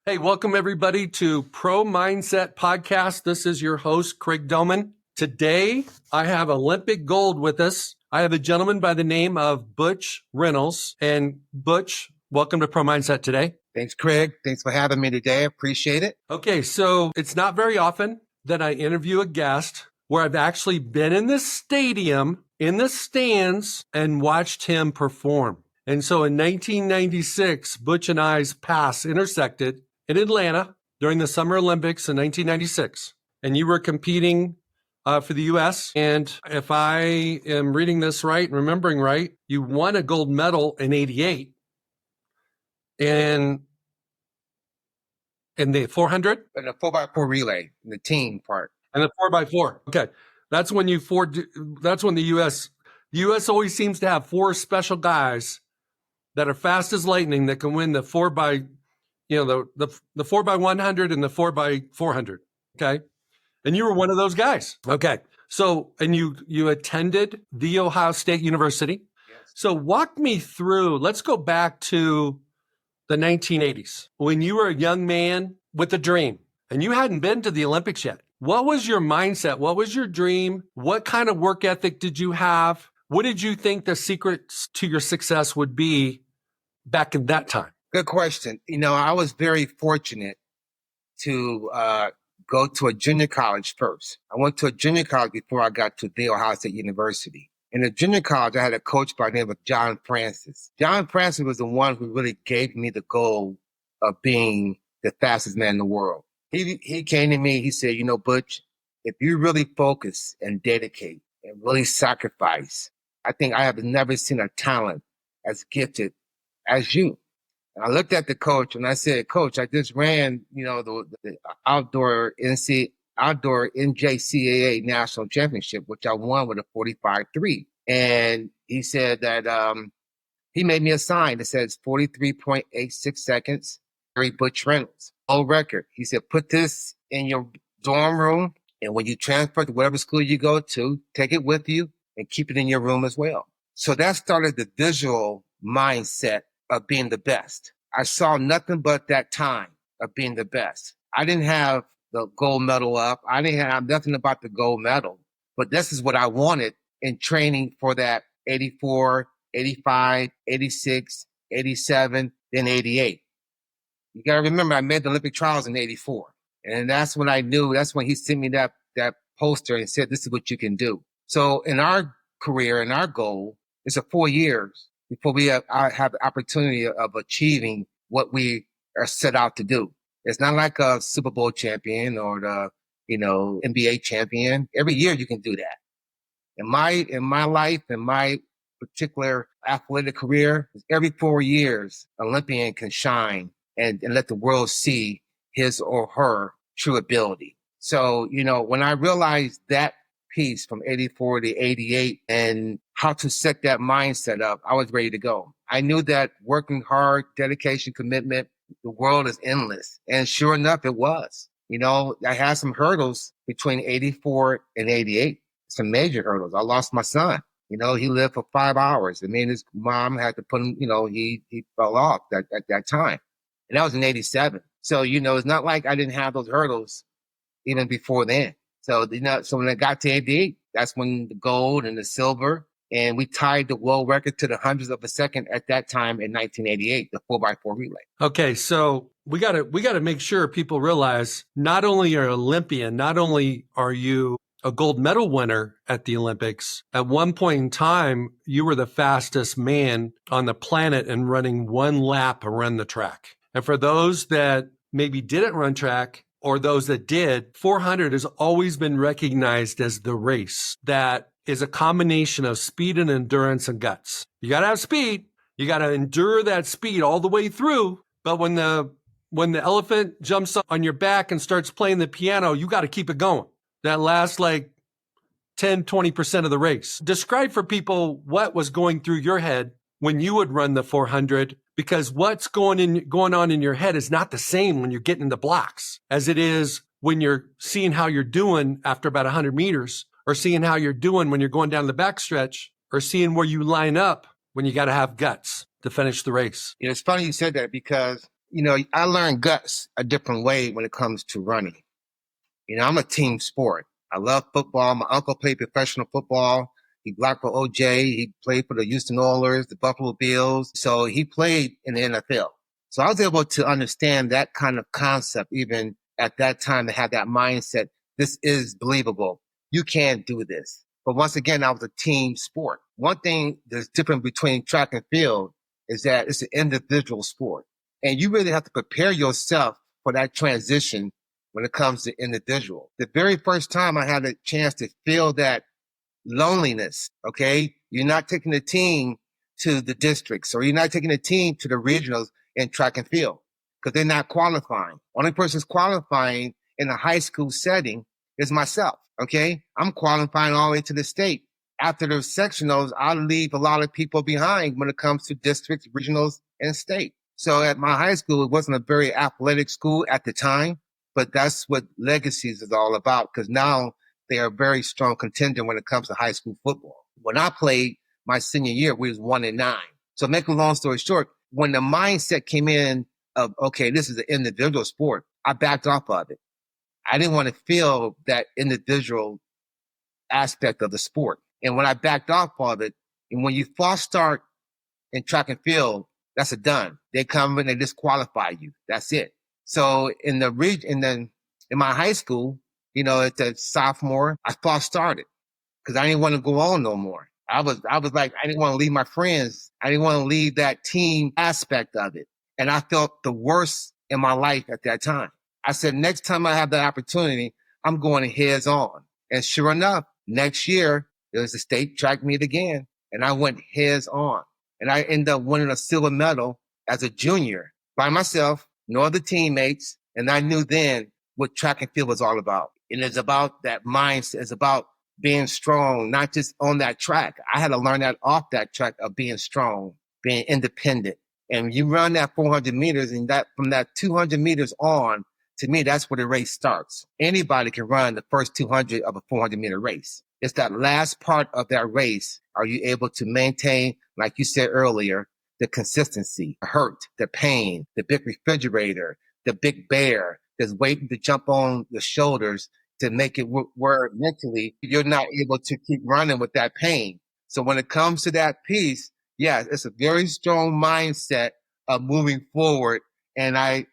Hey, welcome everybody to Pro Mindset Podcast. This is your host, Craig Domann. Today, I have Olympic gold with us. I have a gentleman by the name of Butch Reynolds. And Butch, welcome to Pro Mindset today. Thanks, Craig. Thanks for having me today. Appreciate it. Okay, so it's not very often that I interview a guest where I've actually been in the stadium, in the stands, and watched him perform. And so in 1996, Butch and I's paths intersected in Atlanta during the Summer Olympics in 1996. And you were competing for the U.S. And if I am reading this right and remembering right, you won a gold medal in 88. And in the 400? In the 4x4 relay, in the team part. And the 4x4. Okay. That's when the U.S. always seems to have four special guys that are fast as lightning that can win the 4x, the 4x100 and the 4x400. Okay. And you were one of those guys. Okay. So, and you attended The Ohio State University. Yes. So walk me through, let's go back to the 1980s when you were a young man with a dream and you hadn't been to the Olympics yet. What was your mindset? What was your dream? What kind of work ethic did you have? What did you think the secrets to your success would be back in that time? Good question. I was very fortunate to go to a junior college first. I went to a junior college before I got to The Ohio State University. In the junior college, I had a coach by the name of John Francis. John Francis was the one who really gave me the goal of being the fastest man in the world. He came to me, he said, Butch, if you really focus and dedicate and really sacrifice, I think I have never seen a talent as gifted as you. And I looked at the coach and I said, Coach, I just ran, the outdoor NJCAA national championship, which I won with a 45.3. And he said that he made me a sign that says 43.86 seconds, Harry Butch Reynolds, old record. He said, put this in your dorm room. And when you transfer to whatever school you go to, take it with you and keep it in your room as well. So that started the visual mindset of being the best. I saw nothing but that time of being the best. I didn't have the gold medal up. I didn't have nothing about the gold medal, but this is what I wanted in training for that 84, 85, 86, 87, then 88. You got to remember, I made the Olympic trials in 84. And that's when I knew, that's when he sent me that poster and said, this is what you can do. So in our career, in our goal, it's 4 years before we have the opportunity of achieving what we are set out to do. It's not like a Super Bowl champion or the, NBA champion. Every year you can do that. In my life, in my particular athletic career, every 4 years, Olympian can shine and let the world see his or her true ability. So, when I realized that piece from 84 to 88 and how to set that mindset up, I was ready to go. I knew that working hard, dedication, commitment, the world is endless. And sure enough, it was. I had some hurdles between 84 and 88, some major hurdles. I lost my son. He lived for 5 hours. I mean, his mom had to put him, he fell off at that time. And that was in 87. So, it's not like I didn't have those hurdles even before then. So, so when I got to 88, that's when the gold and the silver, and we tied the world record to the hundredths of a second at that time in 1988, the 4x4 relay. Okay. So we gotta make sure people realize not only are you an Olympian, not only are you a gold medal winner at the Olympics, at one point in time, you were the fastest man on the planet and running one lap around the track. And for those that maybe didn't run track or those that did, 400 has always been recognized as the race that is a combination of speed and endurance and guts. You got to have speed. You got to endure that speed all the way through. But when the elephant jumps up on your back and starts playing the piano, you got to keep it going. That lasts like 10, 20% of the race. Describe for people what was going through your head when you would run the 400, because what's going on in your head is not the same when you're getting in the blocks as it is when you're seeing how you're doing after about 100 meters, or seeing how you're doing when you're going down the backstretch, or seeing where you line up when you got to have guts to finish the race. It's funny you said that, because I learned guts a different way when it comes to running. I'm a team sport. I love football. My uncle played professional football. He blocked for OJ. He played for the Houston Oilers, the Buffalo Bills. So he played in the NFL. So I was able to understand that kind of concept even at that time, to have that mindset. This is believable. You can do this. But once again, I was a team sport. One thing that's different between track and field is that it's an individual sport. And you really have to prepare yourself for that transition when it comes to individual. The very first time I had a chance to feel that loneliness, okay? You're not taking the team to the districts, or you're not taking the team to the regionals in track and field because they're not qualifying. Only person's qualifying in a high school setting is myself, okay? I'm qualifying all the way to the state. After the sectionals, I leave a lot of people behind when it comes to districts, regionals, and state. So at my high school, it wasn't a very athletic school at the time, but that's what Legacies is all about, because now they are a very strong contender when it comes to high school football. When I played my senior year, we was 1-9. So make a long story short, when the mindset came in of, okay, this is an individual sport, I backed off of it. I didn't want to feel that individual aspect of the sport. And when I backed off of it, and when you false start in track and field, that's a done. They come and they disqualify you. That's it. So in the region, in my high school, it's a sophomore, I false started because I didn't want to go on no more. I was like, I didn't want to leave my friends. I didn't want to leave that team aspect of it. And I felt the worst in my life at that time. I said, next time I have that opportunity, I'm going heads on. And sure enough, next year, there was a state track meet again, and I went heads on. And I ended up winning a silver medal as a junior by myself, no other teammates. And I knew then what track and field was all about. And it's about that mindset. It's about being strong, not just on that track. I had to learn that off that track of being strong, being independent. And you run that 400 meters, and that from that 200 meters on, to me, that's where the race starts. Anybody can run the first 200 of a 400-meter race. It's that last part of that race. Are you able to maintain, like you said earlier, the consistency, the hurt, the pain, the big refrigerator, the big bear that's waiting to jump on the shoulders to make it where mentally you're not able to keep running with that pain. So when it comes to that piece, yeah, it's a very strong mindset of moving forward. And I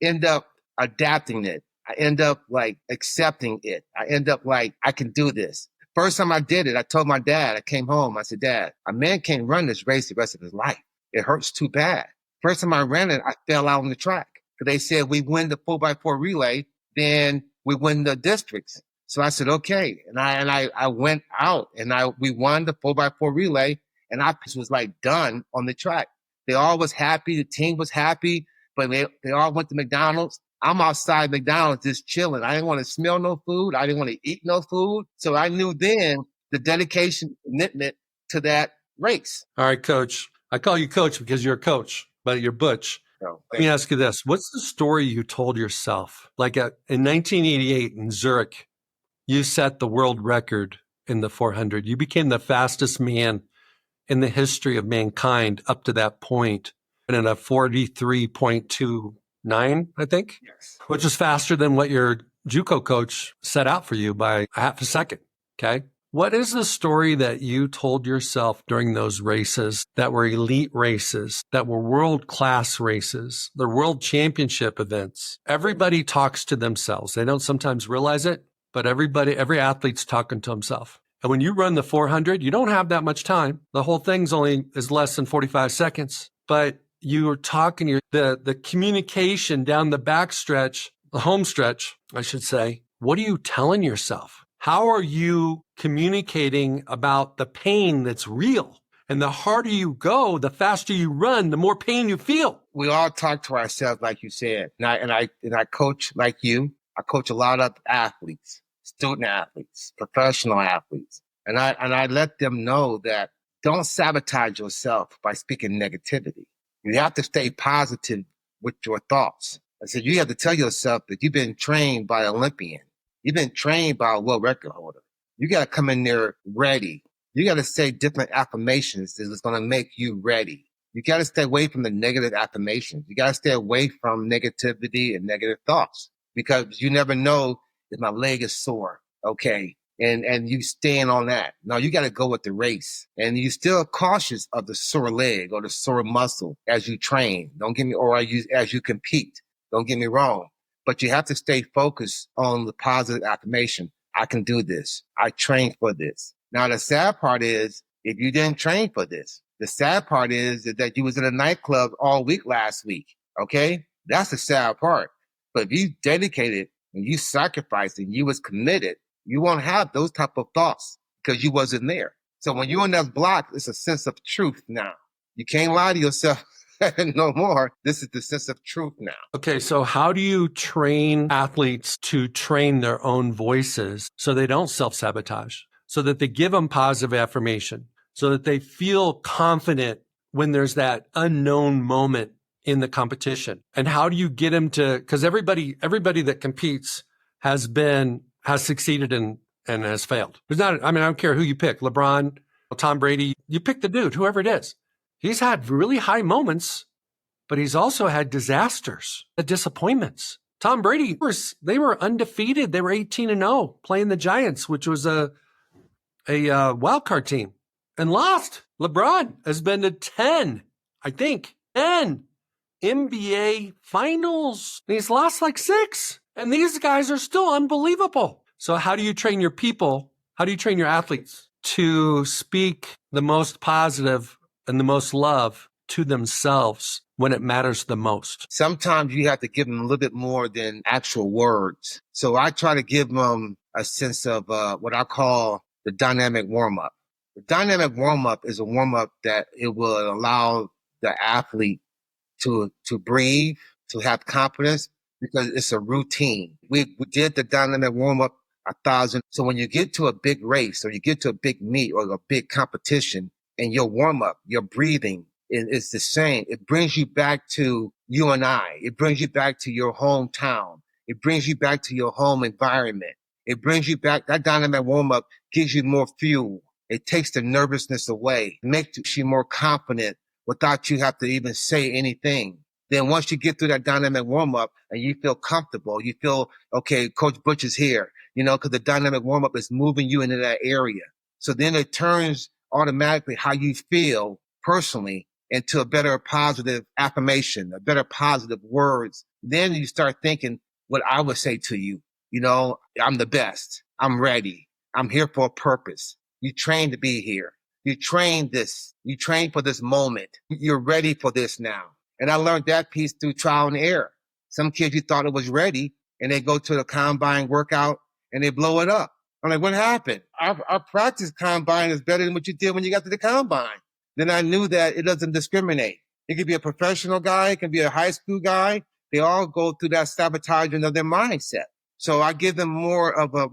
end up adapting it. I end up like accepting it. I end up like, I can do this. First time I did it, I told my dad, I came home, I said, Dad, a man can't run this race the rest of his life. It hurts too bad. First time I ran it, I fell out on the track. Because they said we win the 4x4 relay, then we win the districts. So I said, okay. And I went out and we won the 4x4 relay, and I was like done on the track. They all was happy. The team was happy, but they all went to McDonald's. I'm outside McDonald's just chilling. I didn't want to smell no food. I didn't want to eat no food. So I knew then the dedication, commitment to that race. All right, Coach. I call you Coach because you're a coach, but you're Butch. So, Let me ask you this. What's the story you told yourself? Like in 1988 in Zurich, you set the world record in the 400. You became the fastest man in the history of mankind up to that point, and in a 43.29, I think, yes. Which is faster than what your JUCO coach set out for you by a half a second. Okay. What is the story that you told yourself during those races that were elite races, that were world-class races, the world championship events? Everybody talks to themselves. They don't sometimes realize it, but every athlete's talking to himself. And when you run the 400, you don't have that much time. The whole thing's is less than 45 seconds, but you're talking, the communication down the backstretch, the home stretch, I should say. What are you telling yourself? How are you communicating about the pain that's real? And the harder you go, the faster you run, the more pain you feel. We all talk to ourselves, like you said. And I coach like you. I coach a lot of athletes, student athletes, professional athletes. And I let them know that don't sabotage yourself by speaking negativity. You have to stay positive with your thoughts. I said, you have to tell yourself that you've been trained by an Olympian. You've been trained by a world record holder. You got to come in there ready. You got to say different affirmations that is going to make you ready. You got to stay away from the negative affirmations. You got to stay away from negativity and negative thoughts because you never know if my leg is sore. Okay. And you stand on that. No, you got to go with the race. And you still cautious of the sore leg or the sore muscle as you train. Don't get me, or as you compete. Don't get me wrong. But you have to stay focused on the positive affirmation. I can do this. I trained for this. Now, the sad part is if you didn't train for this, the sad part is that you was in a nightclub all week last week. Okay. That's the sad part. But if you dedicated and you sacrificed and you was committed, you won't have those type of thoughts because you wasn't there. So when you're in that block, it's a sense of truth now. You can't lie to yourself no more. This is the sense of truth now. Okay, so how do you train athletes to train their own voices so they don't self-sabotage, so that they give them positive affirmation, so that they feel confident when there's that unknown moment in the competition? And how do you get them to, because everybody that competes has succeeded and has failed. There's not, I don't care who you pick, LeBron, Tom Brady, you pick the dude, whoever it is. He's had really high moments, but he's also had disasters, disappointments. Tom Brady, they were undefeated. They were 18-0 playing the Giants, which was a wild card team, and lost. LeBron has been to 10 NBA finals. And he's lost like 6. And these guys are still unbelievable. So how do you train your people? How do you train your athletes to speak the most positive and the most love to themselves when it matters the most? Sometimes you have to give them a little bit more than actual words. So I try to give them a sense of what I call the dynamic warm-up. The dynamic warm-up is a warm-up that it will allow the athlete to breathe, to have confidence, because it's a routine. We did the dynamic warm-up 1,000. So when you get to a big race or you get to a big meet or a big competition and your warm-up, your breathing is the same. It brings you back to you and I. It brings you back to your hometown. It brings you back to your home environment. It brings you back. That dynamic warm-up gives you more fuel. It takes the nervousness away, makes you more confident without you have to even say anything. Then once you get through that dynamic warm-up and you feel comfortable, you feel, okay, Coach Butch is here, because the dynamic warm-up is moving you into that area. So then it turns automatically how you feel personally into a better positive affirmation, a better positive words. Then you start thinking what I would say to you, I'm the best. I'm ready. I'm here for a purpose. You trained to be here. You trained this. You trained for this moment. You're ready for this now. And I learned that piece through trial and error. Some kids, you thought it was ready, and they go to the combine workout and they blow it up. I'm like, what happened? Our practice combine is better than what you did when you got to the combine. Then I knew that it doesn't discriminate. It could be a professional guy. It can be a high school guy. They all go through that sabotaging of their mindset. So I give them more of a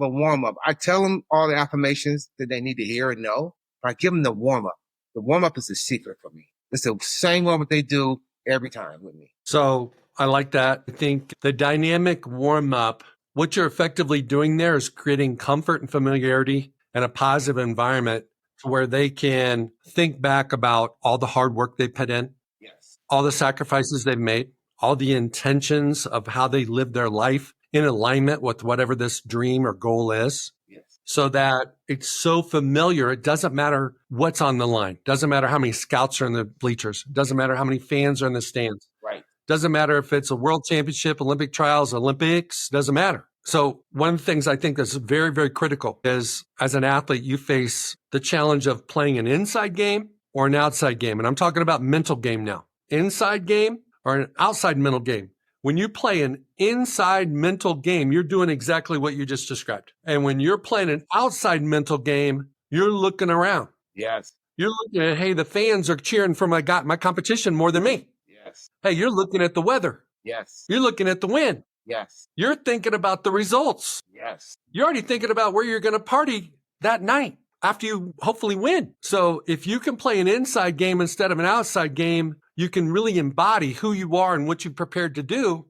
warm-up. I tell them all the affirmations that they need to hear and know. But I give them the warm-up. The warm-up is the secret for me. It's the same warm-up they do every time with me. So I like that. I think the dynamic warm-up, what you're effectively doing there is creating comfort and familiarity and a positive environment where they can think back about all the hard work they put in, Yes, all the sacrifices they've made, all the intentions of how they live their life in alignment with whatever this dream or goal is. yes, So that it's so familiar. It doesn't matter what's on the line. Doesn't matter how many scouts are in the bleachers. Doesn't matter how many fans are in the stands. right. Doesn't matter if it's a world championship, Olympic trials, Olympics, doesn't matter. So one of the things I think that's very, very critical is as an athlete, you face the challenge of playing an inside game or an outside game. And I'm talking about mental game now. Inside game or an outside mental game. When you play an inside mental game, you're doing exactly what you just described. And when you're playing an outside mental game, you're looking around. Yes, You're looking at, hey, the fans are cheering for my competition more than me. yes, Hey, you're looking at the weather. yes, You're looking at the wind. yes, You're thinking about the results. yes, You're already thinking about where you're going to party that night after you hopefully win. So if you can play an inside game instead of an outside game, you can really embody who you are and what you've prepared to do.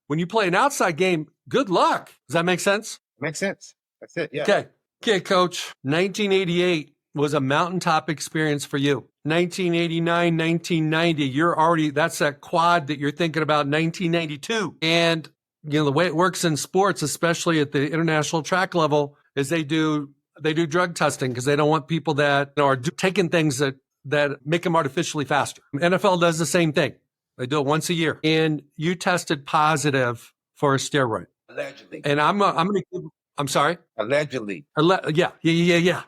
When you play an outside game, good luck. Does that make sense? Makes sense. That's it. Yeah. Okay, Coach. 1988, was a mountaintop experience for you. 1989, 1990, you're already, that's that quad that you're thinking about 1992. And, the way it works in sports, especially at the international track level, is they do drug testing because they don't want people that are taking things that make them artificially faster. NFL does the same thing. They do it once a year. And you tested positive for a steroid. Allegedly. And I'm sorry? Allegedly. Yeah.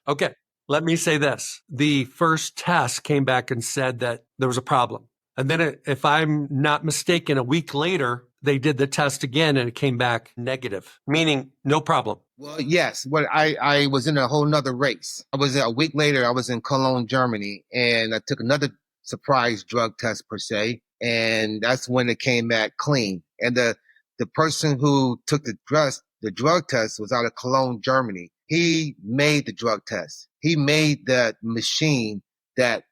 Okay. Let me say this. The first test came back and said that there was a problem. And then if I'm not mistaken, a week later, they did the test again and it came back negative, meaning no problem. Well, yes. Well, I was in a whole nother race. A week later, I was in Cologne, Germany, and I took another surprise drug test per se. And that's when it came back clean. And the person who took the drug test was out of Cologne, Germany. He made the drug test. He made that machine that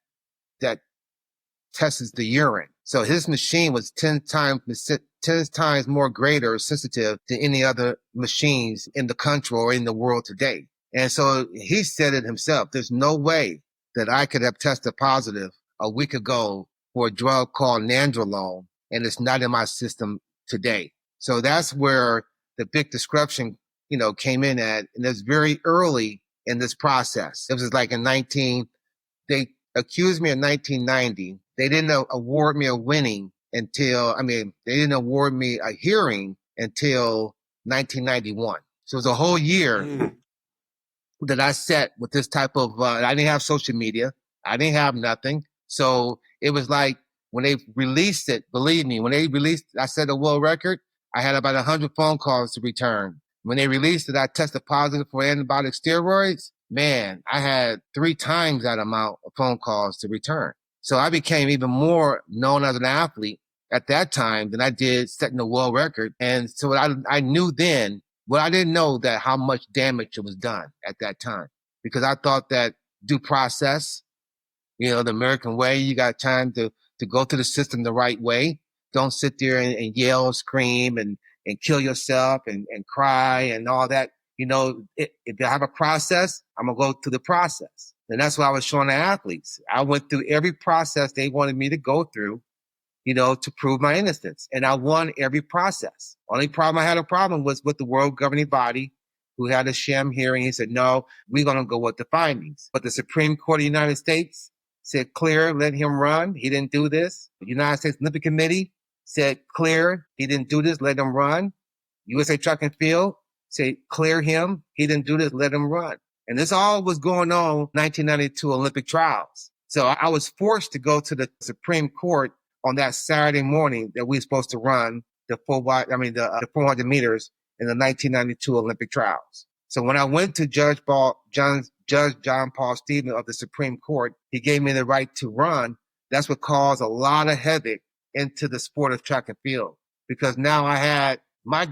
tests the urine. So his machine was 10 times more greater or sensitive than any other machines in the country or in the world today. And so he said it himself. There's no way that I could have tested positive a week ago for a drug called nandrolone, and it's not in my system today. So that's where the big disruption, came in at. And it's very early in this process. It was like they accused me in 1990. They didn't award me a winning they didn't award me a hearing until 1991. So it was a whole year that I sat with this type of, I didn't have social media. I didn't have nothing. So it was like when they released it, believe me, I set a world record, I had about 100 phone calls to return. When they released it, I tested positive for antibiotic steroids. Man, I had 3 times that amount of phone calls to return. So I became even more known as an athlete at that time than I did setting a world record. And so I knew then, well, I didn't know that how much damage it was done at that time, because I thought that due process, the American way, you got time to go through the system the right way. Don't sit there and yell, scream, and kill yourself and cry and all that. If I have a process, I'm going to go through the process. And that's what I was showing the athletes. I went through every process they wanted me to go through, to prove my innocence. And I won every process. Only problem I had a problem was with the world governing body, who had a sham hearing. He said, no, we're going to go with the findings. But the Supreme Court of the United States said, clear, let him run. He didn't do this. The United States Olympic Committee said, clear, he didn't do this, let him run. USA Track and Field said, clear him, he didn't do this, let him run. And this all was going on 1992 Olympic trials. So I was forced to go to the Supreme Court on that Saturday morning that we were supposed to run the 400 meters in the 1992 Olympic trials. So when I went to Judge John Paul Stevens of the Supreme Court, he gave me the right to run. That's what caused a lot of havoc into the sport of track and field, because now I had my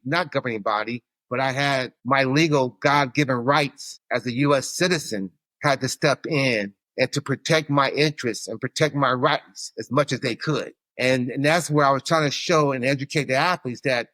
not governing body, but I had my legal God-given rights as a U.S. citizen had to step in and to protect my interests and protect my rights as much as they could. And that's where I was trying to show and educate the athletes that,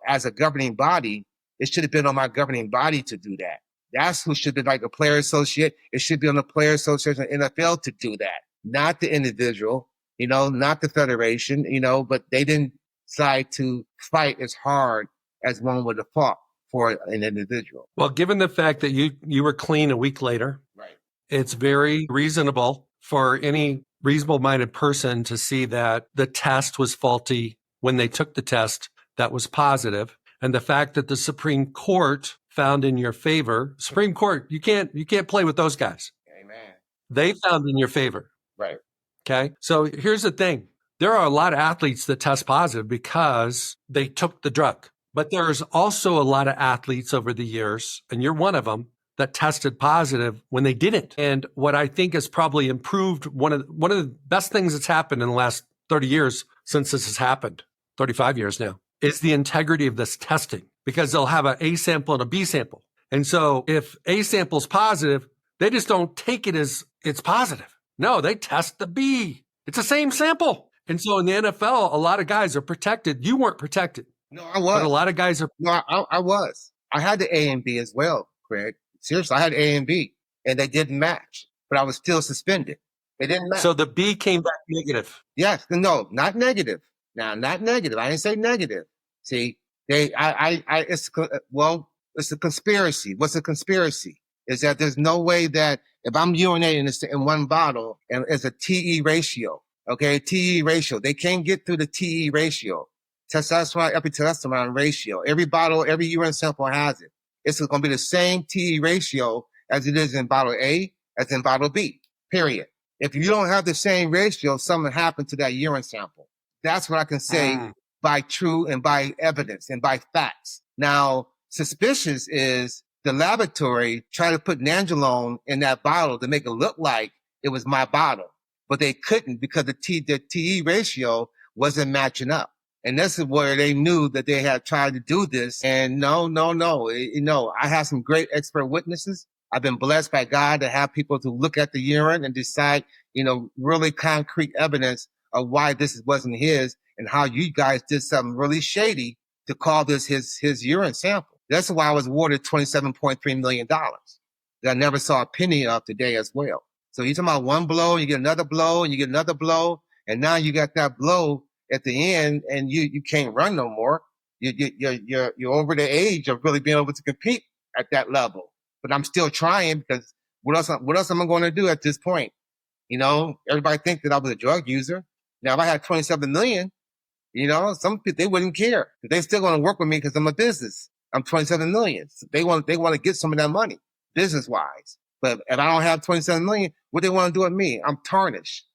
as a governing body, it should have been on my governing body to do that. That's who should be like a player associate. It should be on the player association of NFL to do that, not the individual, not the federation, but they didn't decide to fight as hard as one would have fought for an individual. Well, given the fact that you were clean a week later, right, it's very reasonable for any reasonable-minded person to see that the test was faulty when they took the test that was positive. And the fact that the Supreme Court found in your favor, Supreme Court, you can't play with those guys. Amen. They found in your favor. Right. Okay. So here's the thing. There are a lot of athletes that test positive because they took the drug, but there's also a lot of athletes over the years, and you're one of them, that tested positive when they didn't. And what I think has probably improved, one of the best things that's happened in the last 30 years since this has happened, 35 years now, is the integrity of this testing, because they'll have an A sample and a B sample. And so if A sample is positive, they just don't take it as it's positive. No, they test the B. It's the same sample. And so in the NFL, a lot of guys are protected. You weren't protected. No, I was. But a lot of guys are. No, I was. I had the A and B as well, Craig. Seriously, I had A and B, and they didn't match, but I was still suspended. They didn't match. So the B came back negative. Yes, no, not negative. Now, not negative. I didn't say negative. See, it's a conspiracy. What's a conspiracy? Is that there's no way that if I'm urinating in one bottle and it's a TE ratio, okay, TE ratio, they can't get through the TE ratio, testosterone, epitestosterone ratio. Every bottle, every urine sample has it. It's going to be the same TE ratio as it is in bottle A, as in bottle B, period. If you don't have the same ratio, something happened to that urine sample. That's what I can say by true and by evidence and by facts. Now, suspicious is the laboratory trying to put nandrolone in that bottle to make it look like it was my bottle, but they couldn't because the TE ratio wasn't matching up. And this is where they knew that they had tried to do this. And no. I have some great expert witnesses. I've been blessed by God to have people to look at the urine and decide, really concrete evidence of why this wasn't his and how you guys did something really shady to call this his urine sample. That's why I was awarded $27.3 million that I never saw a penny of today as well. So you're talking about one blow, you get another blow, and you get another blow, and now you got that blow at the end, and you can't run no more. You're over the age of really being able to compete at that level. But I'm still trying because what else am I going to do at this point? Everybody thinks that I was a drug user. Now, if I had 27 million, some people, they wouldn't care. They're still going to work with me because I'm a business. I'm 27 million. So they want to get some of that money business wise. But if I don't have 27 million, what they want to do with me? I'm tarnished.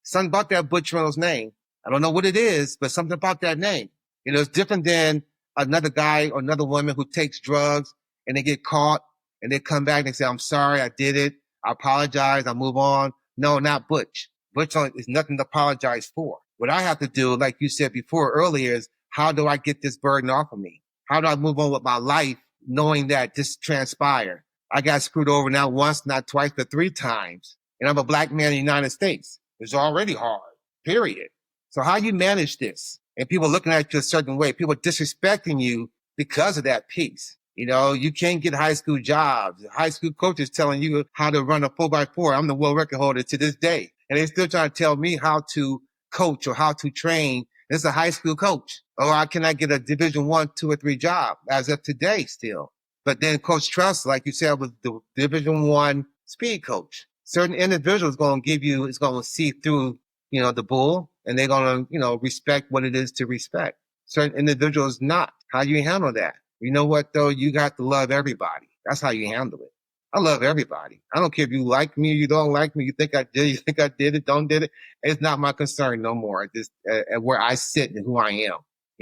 Something about that Butch Reynolds name. I don't know what it is, but something about that name. It's different than another guy or another woman who takes drugs and they get caught and they come back and they say, I'm sorry, I did it. I apologize. I move on. No, not Butch. Butch is nothing to apologize for. What I have to do, like you said before earlier, is how do I get this burden off of me? How do I move on with my life knowing that this transpired? I got screwed over not once, not twice, but 3 times. And I'm a black man in the United States. It's already hard, period. So how you manage this? And people looking at you a certain way, people disrespecting you because of that piece. You can't get high school jobs. High school coaches telling you how to run a 4x4. I'm the world record holder to this day. And they're still trying to tell me how to coach or how to train. This is a high school coach. Or how can I get a Division 1, 2, or 3 job as of today still? But then Coach Trust, like you said, was the Division 1 speed coach. Certain individuals going to see through, the bull, and they're going to, respect what it is to respect. Certain individuals not. How do you handle that? You know what, though? You got to love everybody. That's how you handle it. I love everybody. I don't care if you like me or you don't like me. You think I did it, don't did it. It's not my concern no more. Just where I sit and who I am.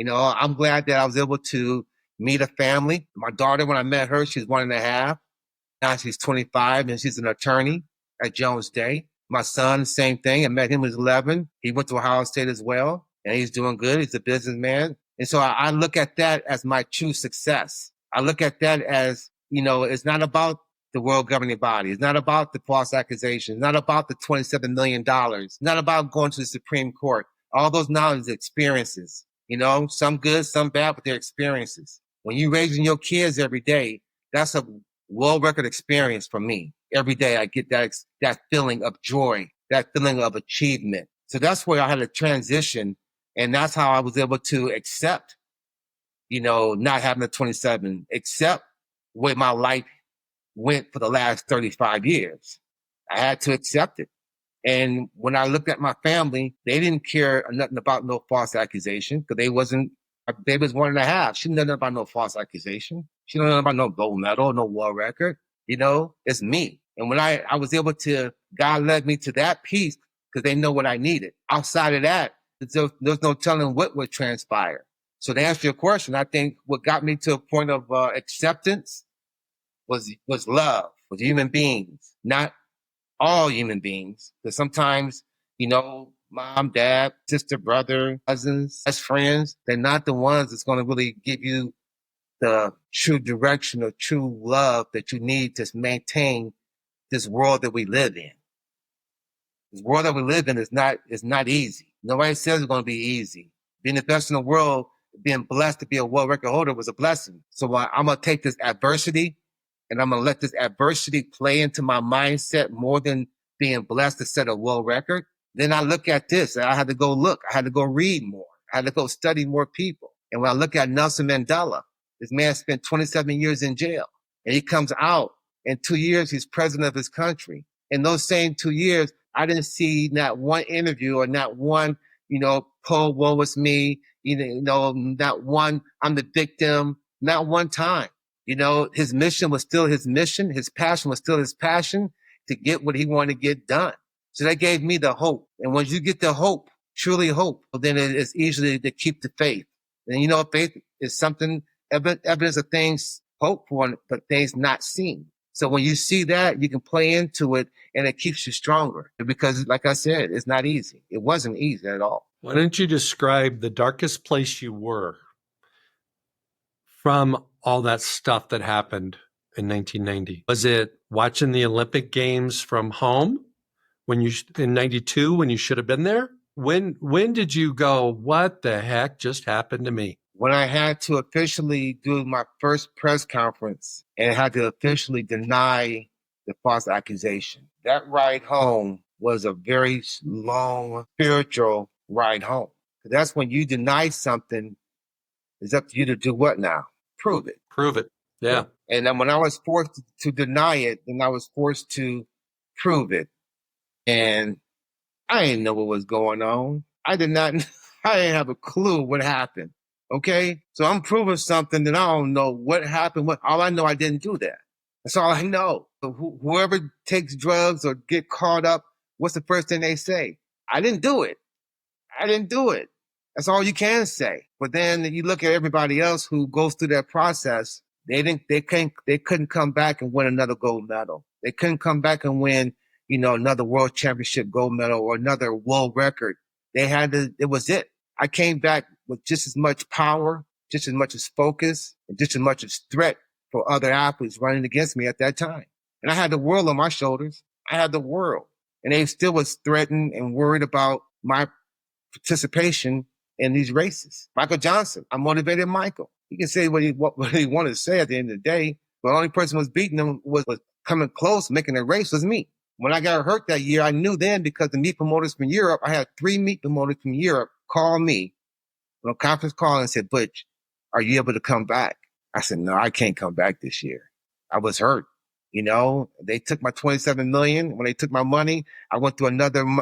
I'm glad that I was able to meet a family. My daughter, when I met her, she's 1.5. Now she's 25 and she's an attorney at Jones Day. My son, the same thing. I met him when he was 11. He went to Ohio State as well, and he's doing good. He's a businessman. And so I look at that as my true success. I look at that as, it's not about the world governing body. It's not about the false accusations. It's not about the $27 million. It's not about going to the Supreme Court. All those knowledge experiences, some good, some bad, but they're experiences. When you're raising your kids every day, that's a world record experience for me. Every day I get that feeling of joy, that feeling of achievement. So that's where I had to transition. And that's how I was able to accept, not having a 27, accept where my life went for the last 35 years. I had to accept it. And when I looked at my family, they didn't care nothing about no false accusation because they was 1.5. She knew nothing about no false accusation. She knew nothing about no gold medal, no world record. It's me. And when I was able to, God led me to that piece because they know what I needed. Outside of that, there's no telling what would transpire. So to answer your question, I think what got me to a point of acceptance was love, was human beings, not all human beings. Because sometimes, mom, dad, sister, brother, cousins, best friends, they're not the ones that's going to really give you the true direction or true love that you need to maintain this world that we live in. This world that we live in is not easy. Nobody says it's going to be easy. Being the best in the world, being blessed to be a world record holder was a blessing. So I'm going to take this adversity and I'm going to let this adversity play into my mindset more than being blessed to set a world record. Then I look at this, and I had to go look. I had to go read more. I had to go study more people. And when I look at Nelson Mandela, this man spent 27 years in jail, and he comes out. In 2 years, he's president of his country. In those same 2 years, I didn't see not one interview or not one, Paul, woe was me, not one, I'm the victim, not one time. His mission was still his mission. His passion was still his passion to get what he wanted to get done. So that gave me the hope. And once you get the hope, truly hope, then it's easy to keep the faith. And faith is something, evidence of things hoped for, but things not seen. So when you see that, you can play into it and it keeps you stronger because, like I said, it's not easy. It wasn't easy at all. Why don't you describe the darkest place you were from all that stuff that happened in 1990? Was it watching the Olympic Games from home in 92 when you should have been there? When did you go, what the heck just happened to me? When I had to officially do my first press conference and had to officially deny the false accusation. That ride home was a very long spiritual ride home. That's when you deny something, it's up to you to do what now? Prove it. Prove it. Yeah. And then when I was forced to deny it, then I was forced to prove it. And I didn't know what was going on. I didn't have a clue what happened. Okay, so I'm proving something that I don't know what happened. All I know, I didn't do that. That's all I know. So whoever takes drugs or get caught up, what's the first thing they say? I didn't do it. I didn't do it. That's all you can say. But then you look at everybody else who goes through that process. They couldn't come back and win another gold medal. They couldn't come back and win, another world championship gold medal or another world record. It was it. I came back with just as much power, just as much as focus, and just as much as threat for other athletes running against me at that time. And I had the world on my shoulders. I had the world. And they still was threatened and worried about my participation in these races. Michael Johnson, I motivated Michael. He can say what he wanted to say at the end of the day, but the only person who was beating him was coming close, making a race was me. When I got hurt that year, I knew then because the meat promoters from Europe, I had 3 meat promoters from Europe call me on a conference call and said, Butch, are you able to come back? I said, no, I can't come back this year. I was hurt. They took my $27 million. When they took my money, I went through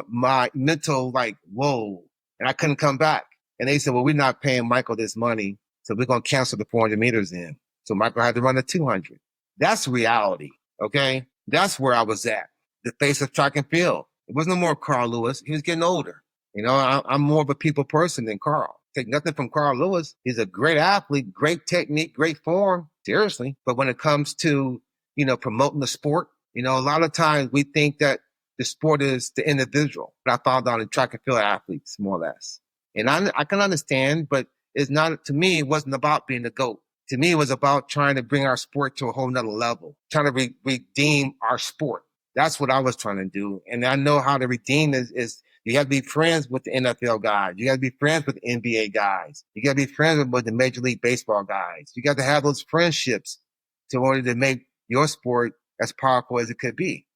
my mental whoa, and I couldn't come back. And they said, well, we're not paying Michael this money, so we're going to cancel the 400 meters in. So Michael had to run the 200. That's reality, okay? That's where I was at, the face of track and field. It wasn't no more Carl Lewis. He was getting older. I'm more of a people person than Carl. Take nothing from Carl Lewis. He's a great athlete, great technique, great form, seriously. But when it comes to, promoting the sport, a lot of times we think that the sport is the individual. But I found out in track and field athletes, more or less. And I can understand, but it's not, to me, it wasn't about being the GOAT. To me, it was about trying to bring our sport to a whole nother level, trying to redeem our sport. That's what I was trying to do. And I know how to redeem is you have to be friends with the NFL guys. You got to be friends with the NBA guys. You got to be friends with the Major League Baseball guys. You got to have those friendships in order to make your sport as powerful as it could be.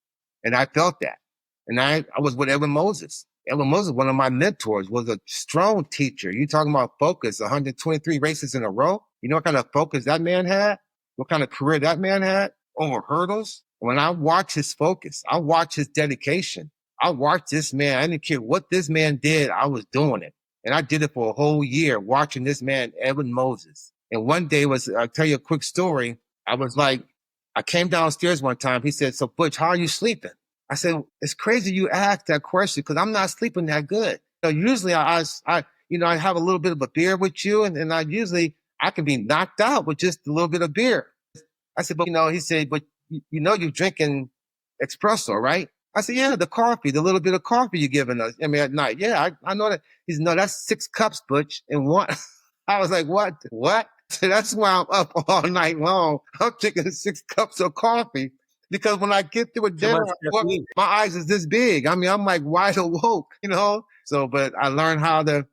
And I felt that. And I was with Edwin Moses. Edwin Moses, one of my mentors, was a strong teacher. You talking about focus, 123 races in a row. You know what kind of focus that man had? What kind of career that man had over hurdles? When I watch his focus, I watch his dedication. I watched this man. I didn't care what this man did. I was doing it. And I did it for a whole year, watching this man, Edwin Moses. And one day I'll tell you a quick story. I came downstairs one time. He said, so Butch, how are you sleeping? I said, it's crazy you asked that question because I'm not sleeping that good. Usually I have a little bit of a beer with you and I can be knocked out with just a little bit of beer. I said, but he said, but you're drinking espresso, right? I said, yeah, the coffee, the little bit of coffee you're giving us. At night. Yeah, I know that. He said, no, that's 6 cups, Butch, in one. I was like, what? So that's why I'm up all night long. I'm drinking 6 cups of coffee because when I get through a dinner, my eyes is this big. I'm like wide awoke, So, but I learned how to,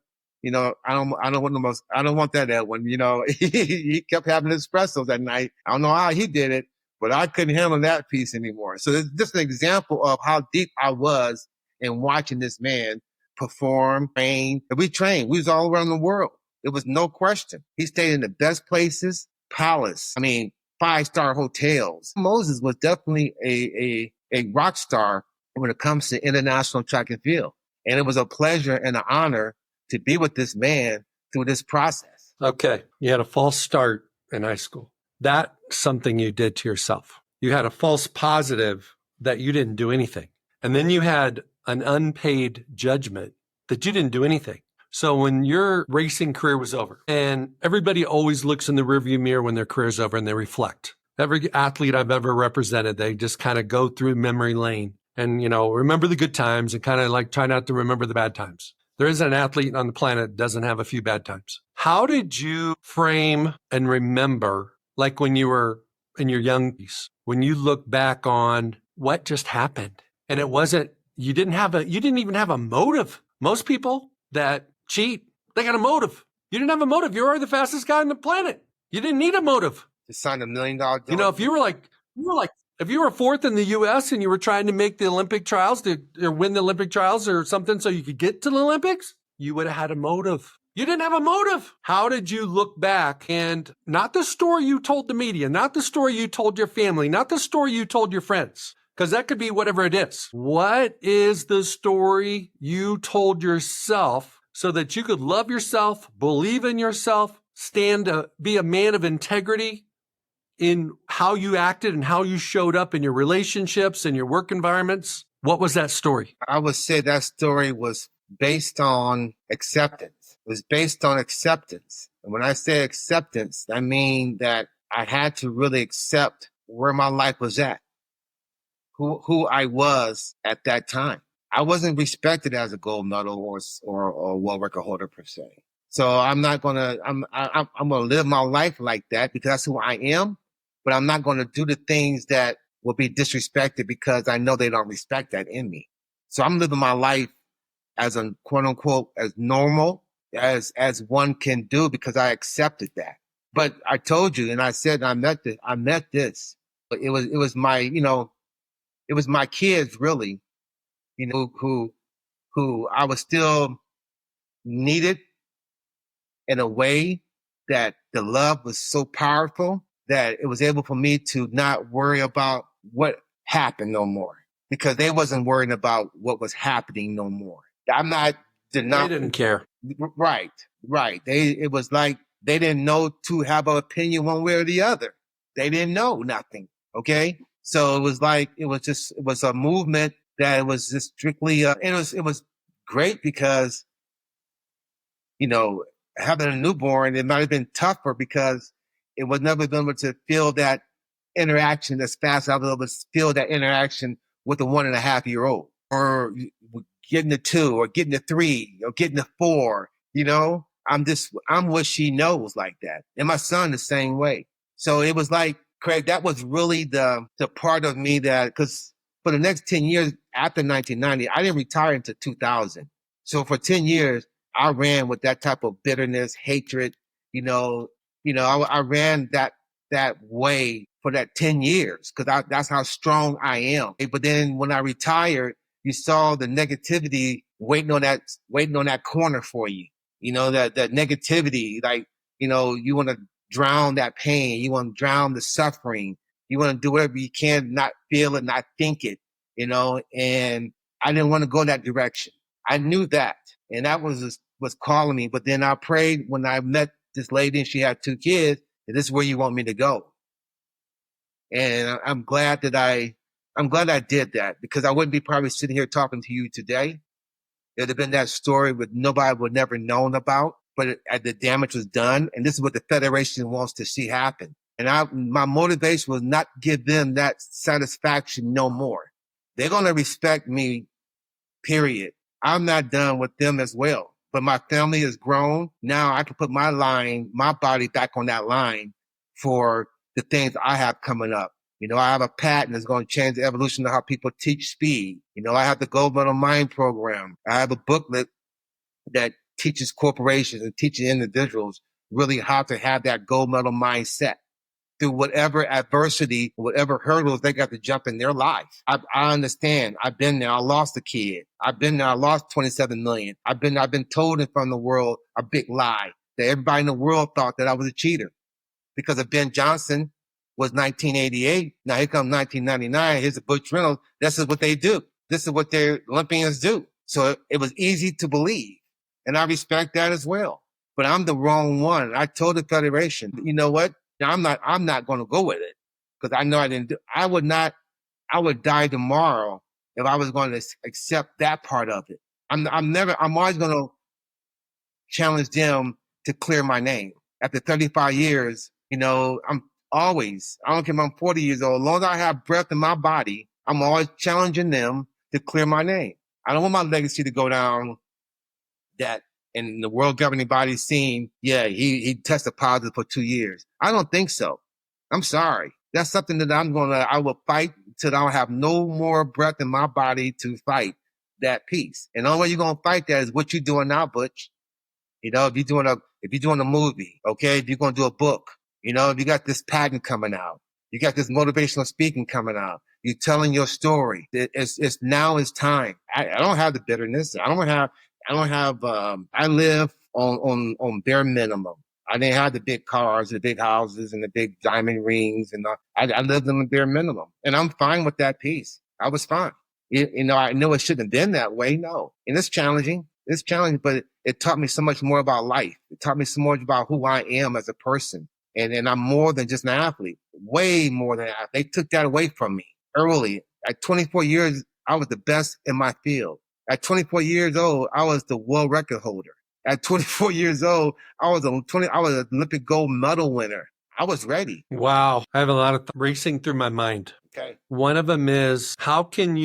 I don't want that Edwin, he kept having espressos at night. I don't know how he did it, but I couldn't handle that piece anymore. So it's just an example of how deep I was in watching this man perform, train. We trained. We was all around the world. There was no question. He stayed in the best places, palace. I mean, 5-star hotels. Moses was definitely a rock star when it comes to international track and field. And it was a pleasure and an honor to be with this man through this process. Okay. You had a false start in high school. That's something you did to yourself. You had a false positive that you didn't do anything. And then you had an unpaid judgment that you didn't do anything. So when your racing career was over, and everybody always looks in the rearview mirror when their career's over and they reflect. Every athlete I've ever represented, they just kind of go through memory lane and, remember the good times and kind of like try not to remember the bad times. There isn't an athlete on the planet that doesn't have a few bad times. How did you frame and remember, like when you were in your young days, when you look back on what just happened? And it wasn't, you didn't even have a motive. Most people that cheat, they got a motive. You didn't have a motive. You were the fastest guy on the planet. You didn't need a motive. To sign $1 million deal. If you were fourth in the U.S. and you were trying to make the Olympic trials or win the Olympic trials or something so you could get to the Olympics, you would have had a motive. You didn't have a motive. How did you look back and not the story you told the media, not the story you told your family, not the story you told your friends, because that could be whatever it is. What is the story you told yourself so that you could love yourself, believe in yourself, be a man of integrity in how you acted and how you showed up in your relationships and your work environments? What was that story? I would say that story was based on acceptance. It was based on acceptance. And when I say acceptance, I mean that I had to really accept where my life was at, who I was at that time. I wasn't respected as a gold medal or world record holder per se. So I'm gonna live my life like that because that's who I am. But I'm not going to do the things that will be disrespected because I know they don't respect that in me. So I'm living my life as a quote unquote as normal as one can do because I accepted that. But I told you, and I said I met this. But it was my it was my kids really, who I was still needed in a way that the love was so powerful that it was able for me to not worry about what happened no more because they wasn't worrying about what was happening no more. They didn't care. Right. It was like they didn't know to have an opinion one way or the other. They didn't know nothing. Okay. So it was a movement that was just strictly, it was great because, having a newborn, it might have been tougher because it was never been able to feel that interaction as fast as I was able to feel that interaction with a 1.5-year-old or getting a 2 or getting a 3 or getting a 4, I'm what she knows like that. And my son the same way. So it was like, Craig, that was really the part of me that, because for the next 10 years after 1990, I didn't retire until 2000. So for 10 years, I ran with that type of bitterness, hatred, I ran that way for that 10 years because that's how strong I am. But then when I retired, you saw the negativity waiting on that corner for you. That negativity, like, you want to drown that pain. You want to drown the suffering. You want to do whatever you can, not feel it, not think it, and I didn't want to go that direction. I knew that. And that was calling me. But then I prayed when I met this lady and she had 2 kids, and this is where you want me to go. And I'm glad I did that because I wouldn't be probably sitting here talking to you today. It'd have been that story that nobody would never known about, but the damage was done. And this is what the Federation wants to see happen. And my motivation was not give them that satisfaction no more. They're going to respect me, period. I'm not done with them as well. But my family has grown. Now I can put my body back on that line for the things I have coming up. I have a patent that's going to change the evolution of how people teach speed. I have the Gold Medal Mind program. I have a booklet that teaches corporations and teaches individuals really how to have that gold medal mindset. through whatever adversity, whatever hurdles they got to jump in their life. I understand. I've been there. I lost a kid. I've been there. I lost 27 million. I've been told in front of the world a big lie that everybody in the world thought that I was a cheater because of Ben Johnson was 1988. Now here comes 1999. Here's a Butch Reynolds. This is what they do. This is what their Olympians do. So it was easy to believe. And I respect that as well. But I'm the wrong one. I told the Federation, you know what? I'm not going to go with it because I know I didn't do, I would die tomorrow if I was going to accept that part of it. I'm always going to challenge them to clear my name. After 35 years, I don't care if I'm 40 years old, as long as I have breath in my body, I'm always challenging them to clear my name. I don't want my legacy to go down that in the world governing body seeing, he tested positive for 2 years. I don't think so. I'm sorry. That's something that I will fight till I don't have no more breath in my body to fight that piece. And the only way you're going to fight that is what you're doing now, Butch. If you're doing a movie, okay, if you're going to do a book, if you got this patent coming out, you got this motivational speaking coming out, you're telling your story. It's now is time. I don't have the bitterness. I live on bare minimum. I didn't have the big cars, the big houses, and the big diamond rings, and I lived on the bare minimum, and I'm fine with that piece. I was fine. I know it shouldn't have been that way. No, and it's challenging. It's challenging, but it taught me so much more about life. It taught me so much about who I am as a person, and I'm more than just an athlete. Way more than an athlete. They took that away from me early. At 24 years, I was the best in my field. At 24 years old, I was the world record holder. At 24 years old, I was an Olympic Gold Medal winner. I was ready. Wow. I have a lot of racing through my mind. Okay. One of them is, how can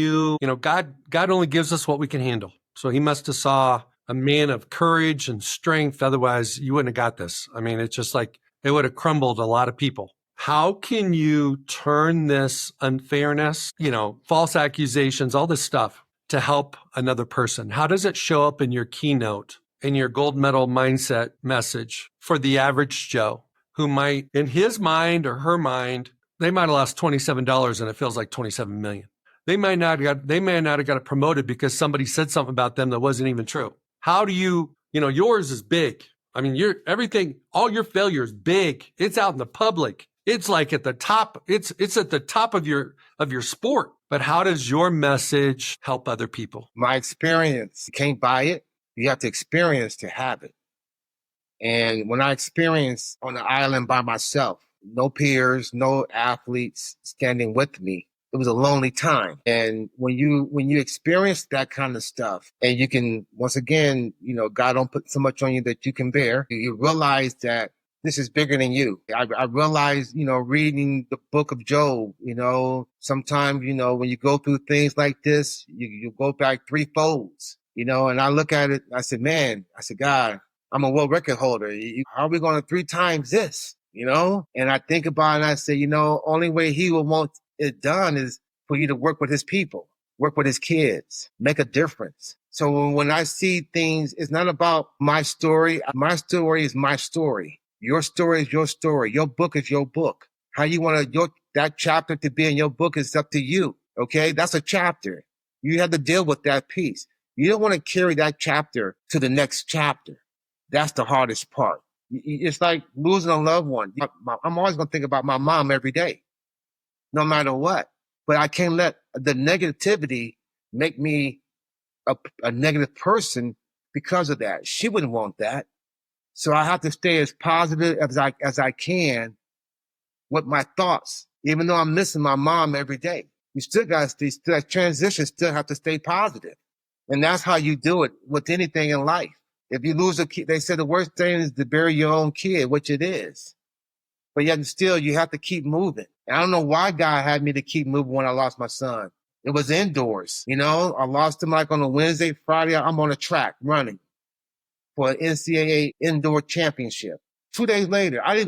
God only gives us what we can handle. So he must have saw a man of courage and strength. Otherwise, you wouldn't have got this. I mean, it's just like it would have crumbled a lot of people. How can you turn this unfairness, false accusations, all this stuff to help another person? How does it show up in your keynote, in your gold medal mindset message for the average Joe who might, in his mind or her mind, they might have lost $27 and it feels like 27 million. They may not have got it promoted because somebody said something about them that wasn't even true. How do yours is big. I mean, all your failure is big. It's out in the public. It's like at the top. It's at the top of your sport. But how does your message help other people? My experience, you can't buy it. You have to experience to have it. And when I experienced on the island by myself, no peers, no athletes standing with me, it was a lonely time. And when you experience that kind of stuff and you can, once again, God don't put so much on you that you can bear, you realize that this is bigger than you. I realized, reading the book of Job, sometimes, when you go through things like this, you go back three folds, and I look at it, I said, God, I'm a world record holder. How are we going to 3 times this, And I think about it and I say, only way he will want it done is for you to work with his people, work with his kids, make a difference. So when I see things, it's not about my story. My story is my story. Your story is your story. Your book is your book. How you want that chapter to be in your book is up to you. Okay. That's a chapter. You have to deal with that piece. You don't want to carry that chapter to the next chapter. That's the hardest part. It's like losing a loved one. I'm always going to think about my mom every day, no matter what. But I can't let the negativity make me a negative person because of that. She wouldn't want that. So I have to stay as positive as I can with my thoughts, even though I'm missing my mom every day. You still got to, that transition still have to stay positive. And that's how you do it with anything in life. If you lose a kid, they say the worst thing is to bury your own kid, which it is. But yet still, you have to keep moving. And I don't know why God had me to keep moving when I lost my son. It was indoors. I lost him like on a Wednesday, Friday, I'm on a track running for an NCAA indoor championship. 2 days later, I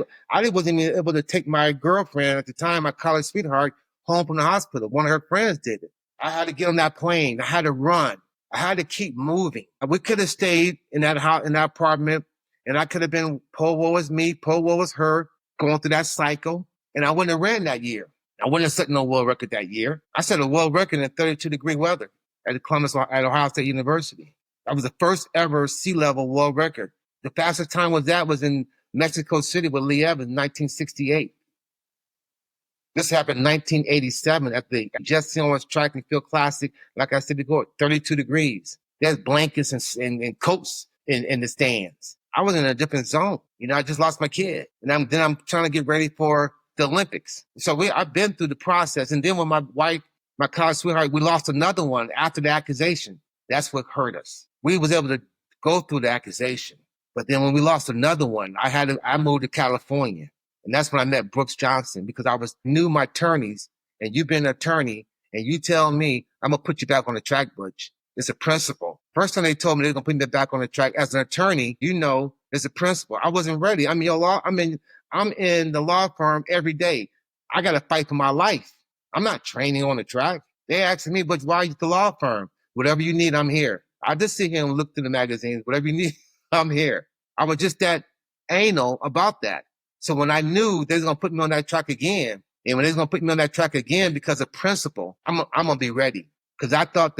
wasn't even able to take my girlfriend at the time, my college sweetheart, home from the hospital. One of her friends did it. I had to get on that plane. I had to run. I had to keep moving. We could have stayed in that house, in that apartment, and I could have been poor woe was me, poor woe was her, going through that cycle. and I wouldn't have ran that year. I wouldn't have set no world record that year. I set a world record in 32-degree weather at Ohio State University. That was the first ever sea level world record. The fastest time was in Mexico City with Lee Evans in 1968. This happened in 1987 at the Jesse Owens Track and Field Classic. Like I said before, 32 degrees. There's blankets and coats in the stands. I was in a different zone. I just lost my kid. And I'm trying to get ready for the Olympics. So I've been through the process. And then when my wife, my college sweetheart, we lost another one after the accusation. That's what hurt us. We was able to go through the accusation. But then when we lost another one, I moved to California. And that's when I met Brooks Johnson, because I knew my attorneys, and you've been an attorney, and you tell me, I'm going to put you back on the track, Butch. It's a principle. First time they told me they're going to put me back on the track as an attorney, it's a principle. I wasn't ready. I'm in the law firm every day. I got to fight for my life. I'm not training on the track. They asking me, but why are you at the law firm? Whatever you need, I'm here. I just sit here and look through the magazines. Whatever you need, I'm here. I was just that anal about that. So when I knew they was going to put me on that track again, and when they was going to put me on that track again because of principle, I'm going to be ready. Because I thought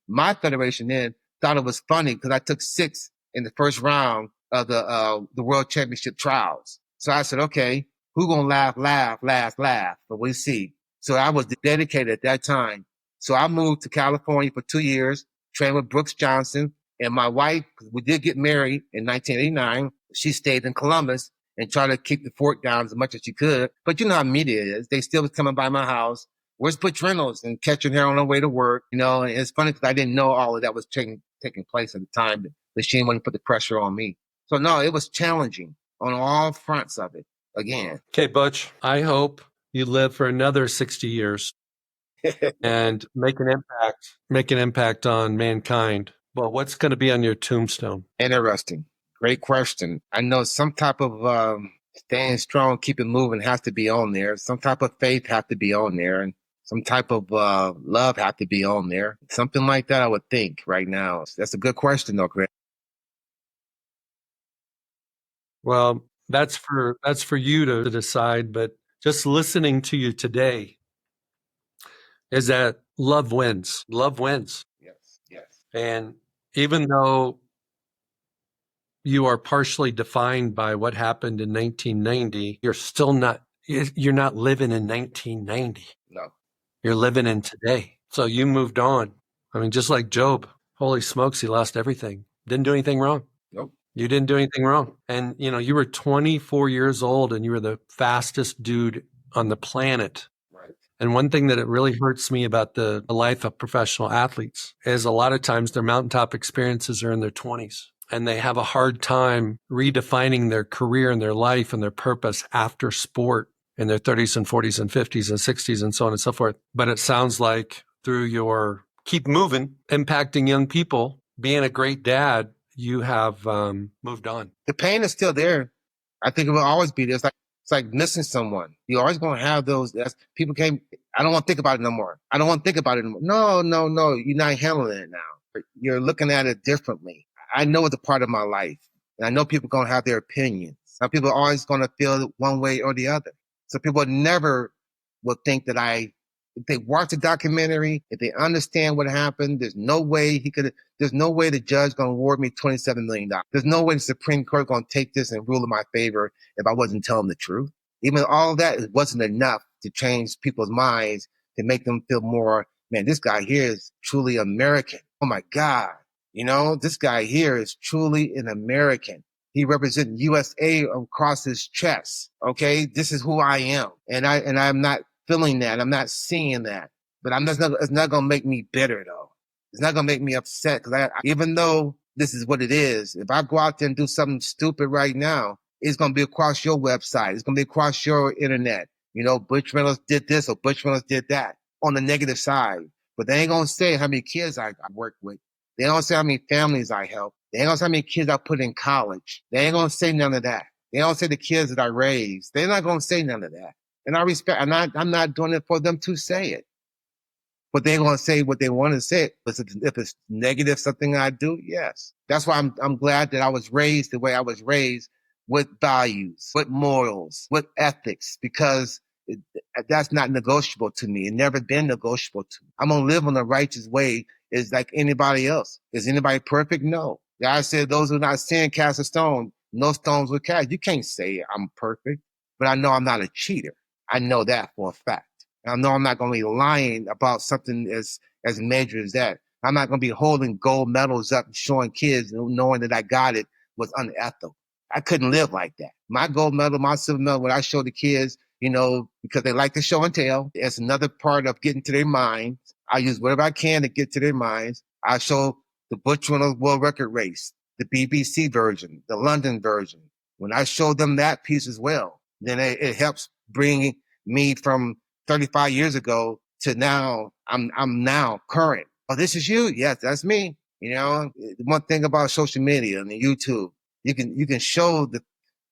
my federation then, thought it was funny because I took 6th in the first round of the World Championship trials. So I said, okay, who going to laugh? But we'll see. So I was dedicated at that time. So I moved to California for 2 years, trained with Brooks Johnson. And my wife, we did get married in 1989. She stayed in Columbus and tried to keep the fort down as much as she could. But you know how media is. They still was coming by my house. Where's Butch Reynolds? And catching her on her way to work. And it's funny because I didn't know all of that was taking place at the time. But she didn't want to put the pressure on me. So no, it was challenging on all fronts of it again. Okay, Butch, I hope you live for another 60 years and make an impact on mankind. Well, what's going to be on your tombstone? Interesting. Great question. I know some type of staying strong, keep it moving has to be on there. Some type of faith has to be on there. And some type of love has to be on there. Something like that, I would think right now. That's a good question, though, Craig. Well, that's for you to decide. But just listening to you today is that love wins. Love wins. Yes. And even though you are partially defined by what happened in 1990, you're not living in 1990. No. You're living in today. So you moved on. I mean, just like Job, holy smokes, he lost everything. Didn't do anything wrong. Nope. You didn't do anything wrong. And, you were 24 years old and you were the fastest dude on the planet. Right. And one thing that it really hurts me about the life of professional athletes is a lot of times their mountaintop experiences are in their 20s. And they have a hard time redefining their career and their life and their purpose after sport in their 30s and 40s and 50s and 60s and so on and so forth. But it sounds like through your keep moving, impacting young people, being a great dad, you have moved on. The pain is still there. I think it will always be there. It's like missing someone. You're always going to have those. People can't. I don't want to think about it no more. I don't want to think about it anymore. No. You're not handling it now. You're looking at it differently. I know it's a part of my life. And I know people are going to have their opinions. Some people are always going to feel one way or the other. So people never will think that if they watch the documentary, if they understand what happened, there's no way the judge going to award me $27 million. There's no way the Supreme Court going to take this and rule in my favor if I wasn't telling the truth. Even all of that, it wasn't enough to change people's minds, to make them feel more, man, this guy here is truly American. Oh my God. This guy here is truly an American. He represents USA across his chest. Okay. This is who I am. And I'm not feeling that. I'm not seeing that, but it's not going to make me bitter though. It's not going to make me upset. Cause even though this is what it is, if I go out there and do something stupid right now, it's going to be across your website. It's going to be across your internet. Butch Reynolds did this or Butch Reynolds did that on the negative side, but they ain't going to say how many kids I work with. They don't say how many families I help. They ain't gonna say how many kids I put in college. They ain't gonna say none of that. They don't say the kids that I raised. They're not gonna say none of that. And I respect, I'm not doing it for them to say it. But they're gonna say what they want to say. If it's negative, something I do, yes. That's why I'm glad that I was raised the way I was raised with values, with morals, with ethics, because that's not negotiable to me. It never been negotiable to me. I'm going to live in a righteous way is like anybody else. Is anybody perfect? No. God said, those who not sin cast a stone. No stones will cast. You can't say I'm perfect, but I know I'm not a cheater. I know that for a fact. I know I'm not going to be lying about something as major as that. I'm not going to be holding gold medals up and showing kids knowing that I got it was unethical. I couldn't live like that. My gold medal, my silver medal, when I show the kids, because they like to show and tell, it's another part of getting to their minds. I use whatever I can to get to their minds. I show the Butch Reynolds World Record race, the BBC version, the London version. When I show them that piece as well, then it helps bring me from 35 years ago to now. I'm now current. Oh, this is you? Yes, that's me. The one thing about social media and the YouTube, you can show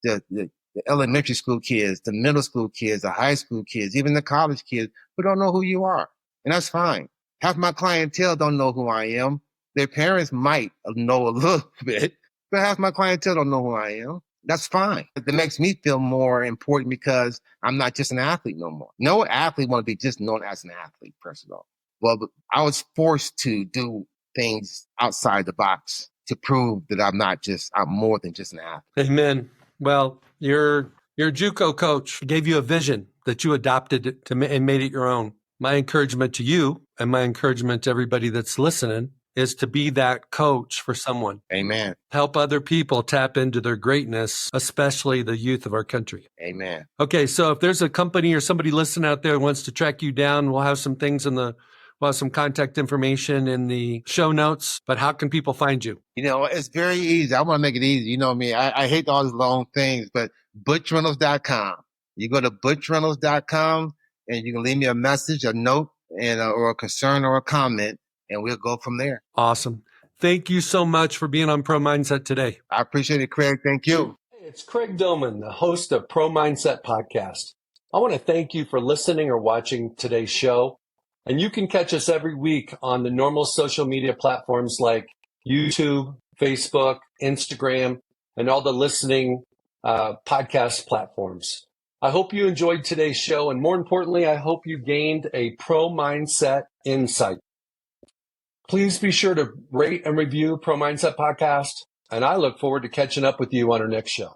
the elementary school kids, the middle school kids, the high school kids, even the college kids who don't know who you are. And that's fine. Half my clientele don't know who I am. Their parents might know a little bit, but half my clientele don't know who I am. That's fine. It makes me feel more important because I'm not just an athlete no more. No athlete want to be just known as an athlete, first of all. Well, I was forced to do things outside the box to prove that I'm more than just an athlete. Amen. Well, your JUCO coach gave you a vision that you adopted and made it your own. My encouragement to you and my encouragement to everybody that's listening is to be that coach for someone. Amen. Help other people tap into their greatness, especially the youth of our country. Amen. Okay, so if there's a company or somebody listening out there who wants to track you down, we'll have some things we'll have some contact information in the show notes, but how can people find you? It's very easy. I want to make it easy. You know me. I hate all these long things, but ButchReynolds.com. You go to ButchReynolds.com and you can leave me a message, a note, and or a concern or a comment, and we'll go from there. Awesome. Thank you so much for being on Pro Mindset today. I appreciate it, Craig. Thank you. Hey, it's Craig Domann, the host of Pro Mindset Podcast. I want to thank you for listening or watching today's show. And you can catch us every week on the normal social media platforms like YouTube, Facebook, Instagram, and all the listening podcast platforms. I hope you enjoyed today's show. And more importantly, I hope you gained a pro mindset insight. Please be sure to rate and review Pro Mindset Podcast. And I look forward to catching up with you on our next show.